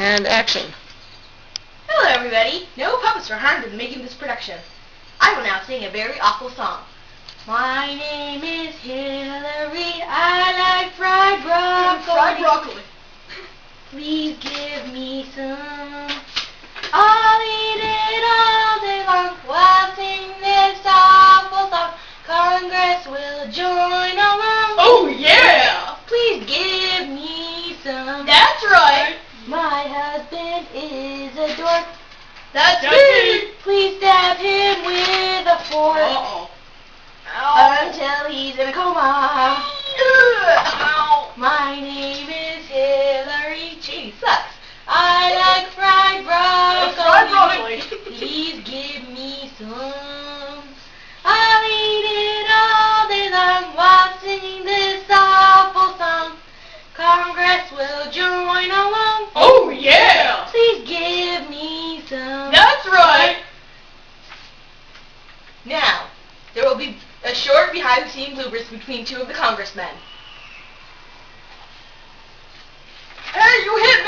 And action. Hello everybody. No puppets were harmed in the making of this production. I will now sing a very awful song. My name is Hillary. I like fried broccoli. Fried broccoli. Please give me some. I'll eat it all day long while singing this awful song. Congress will join along. Oh yeah! Please give me some. That's right. My husband is a dork. That's me. Please stab him with a fork Uh-oh. until he's in a coma. Ow. My name is Hillary. She sucks. I like fried broccoli. Fried broccoli. Please give me some. I'll eat it all day long while singing this awful song. Congress will join along. Oh yeah! Please give me some. That's right. Now, there will be a short behind-the-scenes bloopers between two of the congressmen. Hey, you hit